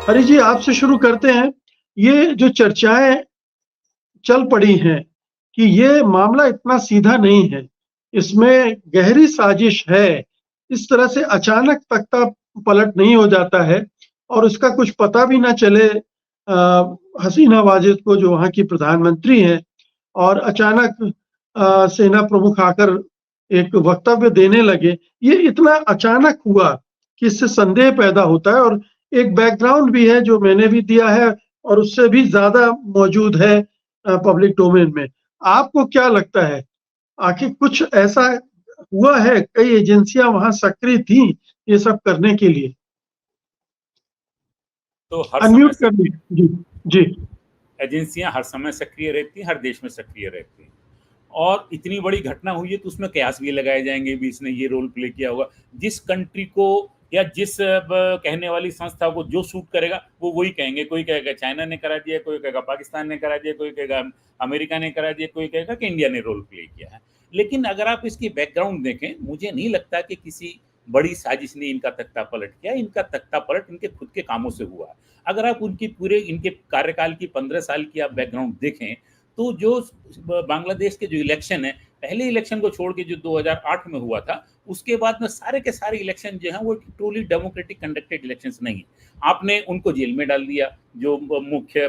हरी जी, आपसे शुरू करते हैं। ये जो चर्चाएँ चल पड़ी हैं कि ये मामला इतना सीधा नहीं है, इसमें गहरी साजिश है। इस तरह से अचानक तख्ता पलट नहीं हो जाता है और उसका कुछ पता भी ना चले हसीना वाजिद को, जो वहाँ की प्रधानमंत्री हैं, और अचानक सेना प्रमुख आकर एक वक्तव्य देने लगे। ये इतना अचानक हुआ कि इससे संदेह पैदा होता है, और एक बैकग्राउंड भी है जो मैंने भी दिया है और उससे भी ज़्यादा मौजूद है पब्लिक डोमेन में। आपको क्या लगता है, आखिर कुछ ऐसा हुआ है? कई एजेंसियाँ वहाँ सक्रिय थीं ये सब करने के लिए? तो हर समय अनम्यूट कर लीजिए। जी, जी। एजेंसियां हर समय सक्रिय रहती हैं, हर देश में सक्रिय रहती हैं। और इतनी बड़ी घटना हुई है तो उसमें कयास भी लगाए जाएंगे भी इसने ये रोल प्ले किया होगा। जिस कंट्री को या जिस कहने वाली संस्था को जो सूट करेगा वो वही कहेंगे। कोई कहेगा चाइना ने करा दिया, कोई कहेगा पाकिस्तान ने करा दिया, कोई कहेगा अमेरिका ने करा दिया, कोई कहेगा कि इंडिया ने रोल प्ले किया है। लेकिन अगर आप इसकी बैकग्राउंड देखें, मुझे नहीं लगता कि किसी बड़ी साजिश ने इनका तख्ता पलट किया। इनका तख्ता पलट इनके खुद के कामों से हुआ है। अगर आप उनकी पूरे इनके कार्यकाल की 15 साल की आप बैकग्राउंड देखें, तो जो बांग्लादेश के जो इलेक्शन है, पहले इलेक्शन को छोड़ के जो 2008 में हुआ था, उसके बाद में सारे के सारे इलेक्शन जो हैं वो ट्रूली डेमोक्रेटिक कंडक्टेड इलेक्शंस नहीं है। आपने उनको जेल में डाल दिया, जो मुख्य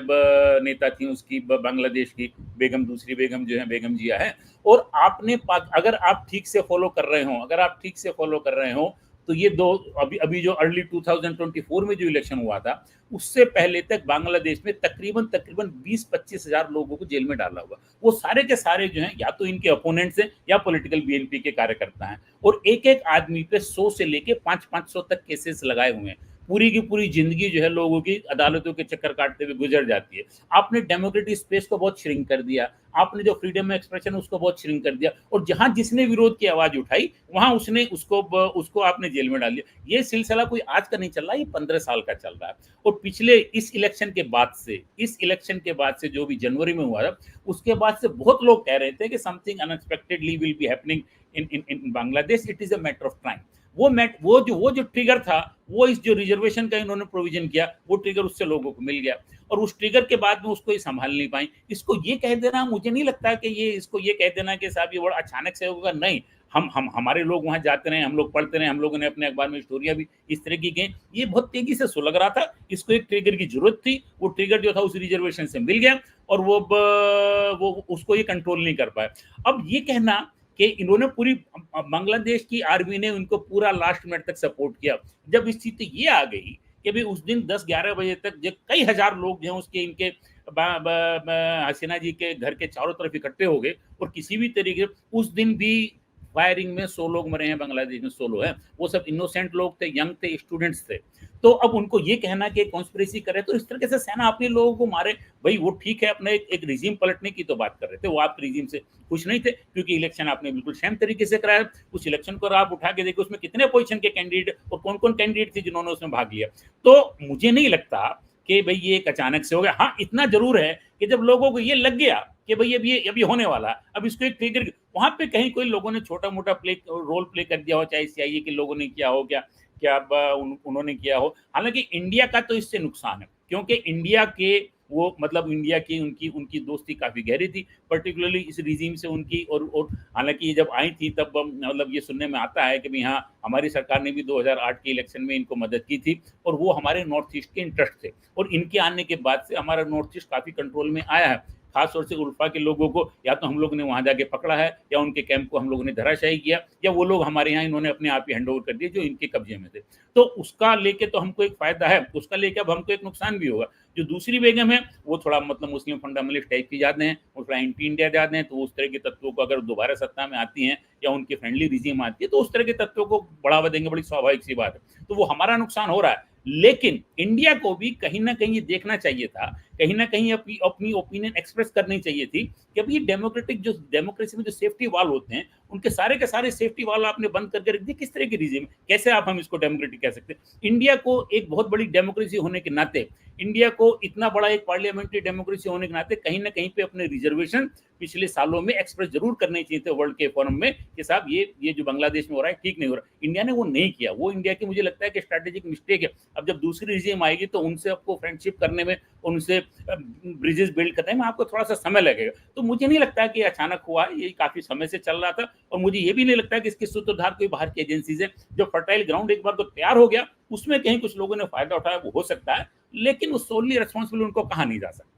नेता थी उसकी बांग्लादेश की बेगम, दूसरी बेगम जो है बेगम जिया है। और आपने अगर आप ठीक से फॉलो कर रहे हो, अगर आप ठीक से फॉलो कर रहे हो, तो ये दो अभी अभी जो अर्ली 2024 में जो इलेक्शन हुआ था, उससे पहले तक बांग्लादेश में तकरीबन तकरीबन 20-25 हजार लोगों को जेल में डाला हुआ। वो सारे के सारे जो हैं या तो इनके अपोनेंट्स हैं या पॉलिटिकल बीएनपी के कार्यकर्ता हैं। और एक एक आदमी पे 100 से लेके 500 तक केसेस लगाए हुए हैं। पूरी की पूरी जिंदगी जो है लोगों की अदालतों के चक्कर काटते हुए गुजर जाती है। आपने डेमोक्रेटिक स्पेस को बहुत श्रिंक कर दिया, आपने जो फ्रीडम ऑफ एक्सप्रेशन उसको बहुत श्रिंक कर दिया, और जहां जिसने विरोध की आवाज उठाई वहां उसने उसको आपने जेल में डाल दिया। ये सिलसिला कोई आज का नहीं चल रहा, ये 15 साल का चल रहा है। और पिछले इस इलेक्शन के बाद से जो भी जनवरी में हुआ था, उसके बाद से बहुत लोग कह रहे थे कि something unexpectedly will be happening in Bangladesh. It is a matter of time. वो जो ट्रिगर था, वो इस जो रिजर्वेशन का इन्होंने प्रोविजन किया, वो ट्रिगर उससे लोगों को मिल गया। और उस ट्रिगर के बाद में उसको ये संभाल नहीं पाई। इसको ये कह देना, मुझे नहीं लगता कि इसको ये कह देना कि साहब ये बड़ा अचानक से होगा, नहीं। हम हमारे लोग वहां जाते रहे, हम लोग पढ़ते रहे, हम लोगों ने अपने अखबार में स्टोरियां भी इस तरह की गई। ये बहुत तेजी से सुलग रहा था। इसको एक ट्रिगर की जरूरत थी, वो ट्रिगर जो था उस रिजर्वेशन से मिल गया, और वो उसको ये कंट्रोल नहीं कर पाए। अब ये कहना कि इन्होंने पूरी बांग्लादेश की आर्मी ने उनको पूरा लास्ट मिनट तक सपोर्ट किया, जब स्थिति ये आ गई कि भाई उस दिन 10-11 बजे तक जो कई हजार लोग जो हैं उसके इनके हसीना जी के घर के चारों तरफ इकट्ठे हो गए, और किसी भी तरीके उस दिन भी फायरिंग में 100 लोग मरे हैं बांग्लादेश में, 16 है। वो सब इनोसेंट लोग थे, यंग थे, स्टूडेंट्स थे। तो अब उनको ये कहना कि कॉन्स्पिरेसी करे, तो इस तरीके से सेना अपने लोगों को मारे। भाई वो ठीक है, अपने एक रिजीम पलटने की तो बात कर रहे थे, वो आप रिजीम से खुश नहीं थे, क्योंकि इलेक्शन आपने बिल्कुल सेम तरीके से कराया। उस इलेक्शन को आप उठा के देखो, उसमें कितने पोजीशन के कैंडिडेट और कौन कौन कैंडिडेट थे जिन्होंने उसमें भाग लिया। तो मुझे नहीं लगता कि भाई ये एक अचानक से हो गया। हाँ, इतना जरूर है कि जब लोगों को ये लग गया कि भाई अभी होने वाला है, अब इसको एक ट्रिगर, वहां पे कहीं कोई लोगों ने छोटा मोटा रोल प्ले कर दिया हो, चाहे सीआईए के लोगों ने किया हो, क्या क्या उन्होंने किया हो। हालांकि इंडिया का तो इससे नुकसान है, क्योंकि इंडिया के वो मतलब इंडिया की उनकी उनकी दोस्ती काफी गहरी थी, पर्टिकुलरली इस रिजीम से उनकी। और हालांकि ये जब आई थी तब मतलब ये सुनने में आता है कि भाई हाँ, हमारी सरकार ने भी 2008 के इलेक्शन में इनको मदद की थी, और वो हमारे नॉर्थ ईस्ट के इंटरेस्ट थे। और इनके आने के बाद से हमारा नॉर्थ ईस्ट काफी कंट्रोल में आया है। खासतौर से उल्फा के लोगों को या तो हम लोग ने वहां जाके पकड़ा है, या उनके कैंप को हम लोगों ने धराशायी किया, या वो लोग हमारे यहाँ इन्होंने अपने आप ही हैंड ओवर कर दिए जो इनके कब्जे में थे। तो उसका लेके तो हमको एक फायदा है, उसका लेके अब हमको एक नुकसान भी होगा। जो दूसरी बेगम है वो थोड़ा मतलब मुस्लिम फंडामेंटलिस्ट टाइप की ज्यादा हैं, वो थोड़ा एंटी इंडिया ज्यादा हैं, तो उस तरह के तत्वों को अगर दोबारा सत्ता में आती हैं या उनकी फ्रेंडली रिजीम आती है, तो उस तरह के तत्वों को बढ़ावा देंगे, बड़ी स्वाभाविक सी बात है। तो वो हमारा नुकसान हो रहा है। लेकिन इंडिया को भी कहीं ना कहीं ये देखना चाहिए था कहीं ना कहीं अपनी अपनी ओपिनियन एक्सप्रेस करनी चाहिए थी कि अब ये डेमोक्रेसी में जो सेफ्टी वाल होते हैं, उनके सारे के सारे सेफ्टी वाल आपने बंद करके रख दिए। किस तरह की रीजन, कैसे आप हम इसको डेमोक्रेटिक कह सकते हैं? इंडिया को एक बहुत बड़ी डेमोक्रेसी होने के नाते, इंडिया को इतना बड़ा एक पार्लियामेंट्री डेमोक्रेसी होने के नाते कहीं ना कहीं पे अपने रिजर्वेशन पिछले सालों में एक्सप्रेस जरूर करने चाहिए थे वर्ल्ड के फोरम में कि साहब ये जो बांग्लादेश में हो रहा है ठीक नहीं हो रहा। इंडिया ने वो नहीं किया। वो इंडिया की मुझे लगता है कि स्ट्रैटेजिक मिस्टेक है। अब जब दूसरी रिजीम आएगी तो उनसे आपको फ्रेंडशिप करने में, उनसे ब्रिजेस बिल्ड करने में आपको थोड़ा सा समय लगेगा। तो मुझे नहीं लगता कि अचानक हुआ, ये काफी समय से चल रहा था। और मुझे ये भी नहीं लगता कि इसके सूत्रधार कोई बाहर की एजेंसीज है। जो फर्टाइल ग्राउंड एक बार तो तैयार हो गया, उसमें कहीं कुछ लोगों ने फायदा उठाया, वो हो सकता है, लेकिन उस सोलली रिस्पॉन्सिबल उनको कहा नहीं जा सकता।